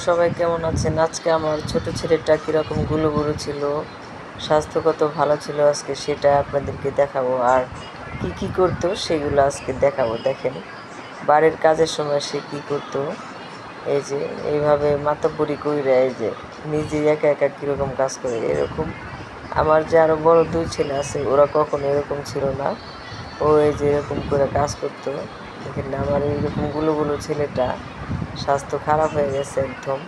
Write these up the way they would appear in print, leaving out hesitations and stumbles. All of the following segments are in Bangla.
সবাই কেমন আছেন? আজকে আমার ছোট ছেলেটা কীরকম গুলো ছিল, স্বাস্থ্য কত ভালো ছিল আজকে সেটা আপনাদেরকে দেখাবো। আর কি কি করতো সেগুলো আজকে দেখাবো। দেখেন বাড়ির কাজের সময় সে কি করতো। এই যে এইভাবে মাতব্বরি কইরা এই যে নিজেই একা একা কীরকম কাজ করে এরকম। আমার যে আরও বড় দুই ছেলে আছে ওরা কখনো এরকম ছিল না। ও এই যে এরকম করে কাজ করতো। দেখেন আমার এইরকম গুলো ছেলেটা স্বাস্থ্য খারাপ হয়ে গেছে একদম।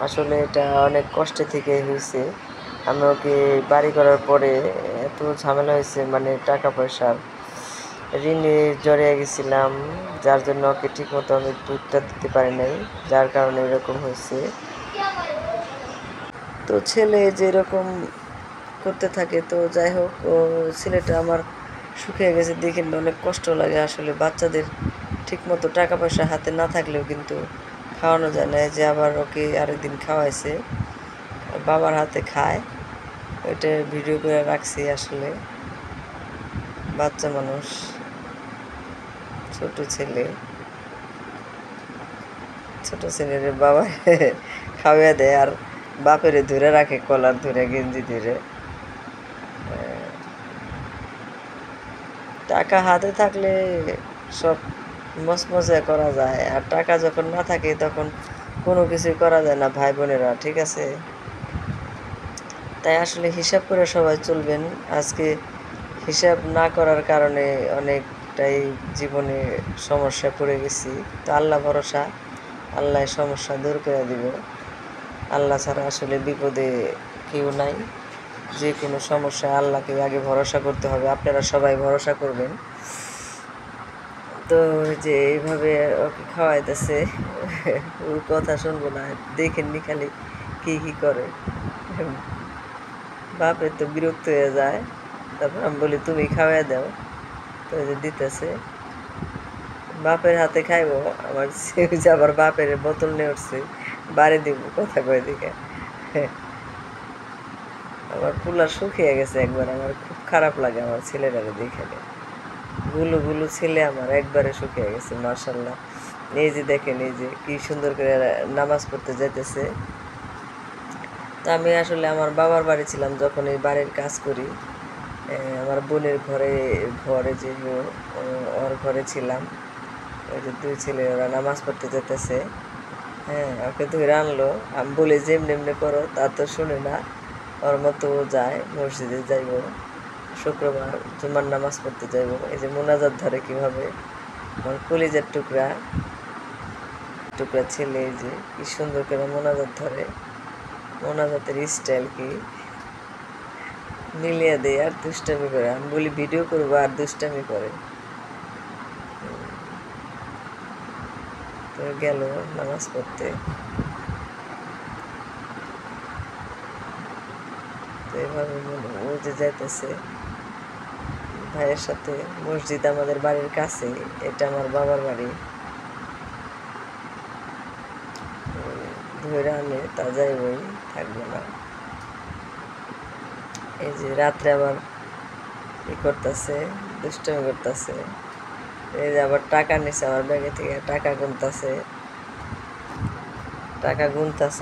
আসলে এটা অনেক কষ্টে থেকে হয়েছে। আমি ওকে বাড়ি করার পরে এত ঝামেলা হয়েছে, মানে টাকা পয়সার ঋণে জড়িয়ে গেছিলাম, যার জন্য ওকে ঠিকমতো আমি দুধটা দিতে পারি নাই, যার কারণে এরকম হয়েছে। তো ছেলে যেরকম করতে থাকে, তো যাই হোক ও ছেলেটা আমার শুকিয়ে গেছে দেখে অনেক কষ্ট লাগে। আসলে বাচ্চাদের ঠিকমতো টাকা পয়সা হাতে না থাকলেও কিন্তু খাওয়ানো যায় না। যে আবার ওকে আরেকদিন খাওয়াইছে, বাবার হাতে খায়, ওইটা ভিডিও করে রাখছি। আসলে বাচ্চা মানুষ, ছোট ছেলের বাবা খাওয়াইয়া দেয় আর বাপেরে ধরে রাখে, কলার ধরে, গেঞ্জি ধরে। টাকা হাতে থাকলে সব মজা করা যায়, আর টাকা যখন না থাকে তখন কোনো কিছুই করা যায় না ভাই বোনেরা, ঠিক আছে? তাই আসলে হিসাব করে সবাই চলবেন। আজকে হিসাব না করার কারণে অনেকটাই জীবনে সমস্যা পড়ে গেছি। তো আল্লাহ ভরসা, আল্লাহ সমস্যা দূর করে দিব। আল্লাহ ছাড়া আসলে বিপদে কেউ নাই। যে কোনো সমস্যা আল্লাহকে আগে ভরসা করতে হবে। আপনারা সবাই ভরসা করবেন। তো যে এইভাবে ওকে খাওয়াইতেছে, ওর কথা শুনবো না, দেখেননি খালি কি করে। বাপের তো বিরক্ত হয়ে যায়, তারপর আমি বলি তুমি খাওয়াই দাও, তো যে দিতেছে। বাপের হাতে খাইব, আমার যে আবার বাপের বোতল নিয়ে উঠছে, বাড়ি দিব কথা কয়ে দিকে। আমার পুলা শুকিয়ে গেছে একবার, আমার খুব খারাপ লাগে আমার ছেলেটাকে দেখে। গুলো ছেলে আমার একবারে শুকিয়ে গেছে মার্শাল্লাহ। এই যে দেখেন, এই যে কি সুন্দর করে নামাজ পড়তে যাইতেছে। তা আমি আসলে আমার বাবার বাড়ি ছিলাম যখন এই বাড়ির কাজ করি, আমার বোনের ঘরে যে ওর ঘরে ছিলাম। ওই যে দুই ছেলে ওরা নামাজ পড়তে যেতেছে, হ্যাঁ, ওকে ধরে আনলো। আমি বলি যে এমনি এমনি করো, তা তো শুনে না। ওর মতো যায়, মসজিদে যাইব, শুক্রবার জুমার নামাজ পড়তে যাইব। এই যে মোনাজাত ধরে কীভাবে, আমার কলিজার টুকরা ছেলে, এই যে কি সুন্দর করে মোনাজাত ধরে। মোনাজাতের স্টাইল কি মিলিয়ে দেয় আর দুষ্টামি করে। আমি বলি ভিডিও করবো আর দুষ্টামি করে। তো গেল নামাজ পড়তে। তো এভাবে ও যে যাইতেছে ভাইয়ের সাথে, মসজিদ আমাদের বাড়ির কাছে, এটা আমার বাবার বাড়ি। ধরে আনে তা যাইবই, থাকবে না। এই যে রাত্রে আবার ই করতেছে, দুষ্টামি করতেছে। এই যে আবার টাকা নিছে আমার ব্যাগে থেকে, টাকা গুনতেছে।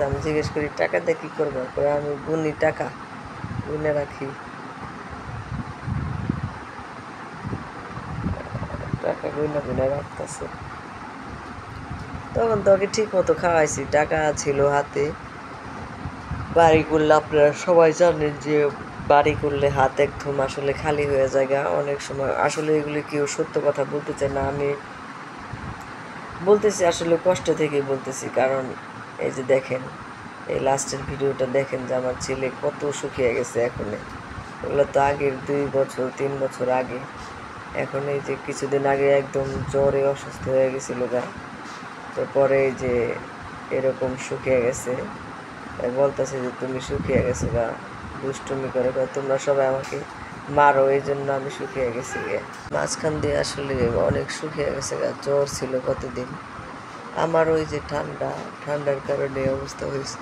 আমি জিজ্ঞেস করি টাকা দিয়ে কী করবো, করে আমি গুনি, টাকা গুনে রাখি, টাকা গুনে রাখতেছে। তখন তো ওকে ঠিক মতো খাওয়াইছি, টাকা ছিল হাতে। বাড়ি করলে আপনারা সবাই জানেন যে বাড়ি করলে হাত একদম আসলে খালি হয়ে যায় অনেক সময়। আসলে এগুলি কেউ সত্য কথা বলতে চায় না, আমি বলতেছি আসলে কষ্ট থেকেই বলতেছি। কারণ এই যে দেখেন, এই লাস্টের ভিডিওটা দেখেন যে আমার ছেলে কত শুকিয়ে গেছে এখন। এগুলো তো আগের 2 বছর 3 বছর আগে। এখন এই যে কিছুদিন আগে একদম জ্বরে অসুস্থ হয়ে গেছিলো তো পরে এই যে এরকম শুকিয়ে গেছে। বলতেছে যে তুমি শুকিয়ে গেছো দুষ্টুমি করে, তোমরা সবাই আমাকে মারো, এই জন্য আমি শুকিয়ে গেছি মাঝখান দিয়ে আসলে অনেক শুকিয়ে গেছে জ্বর ছিল কতদিন। আমার ওই যে ঠান্ডার কারণে অবস্থা হয়েছে।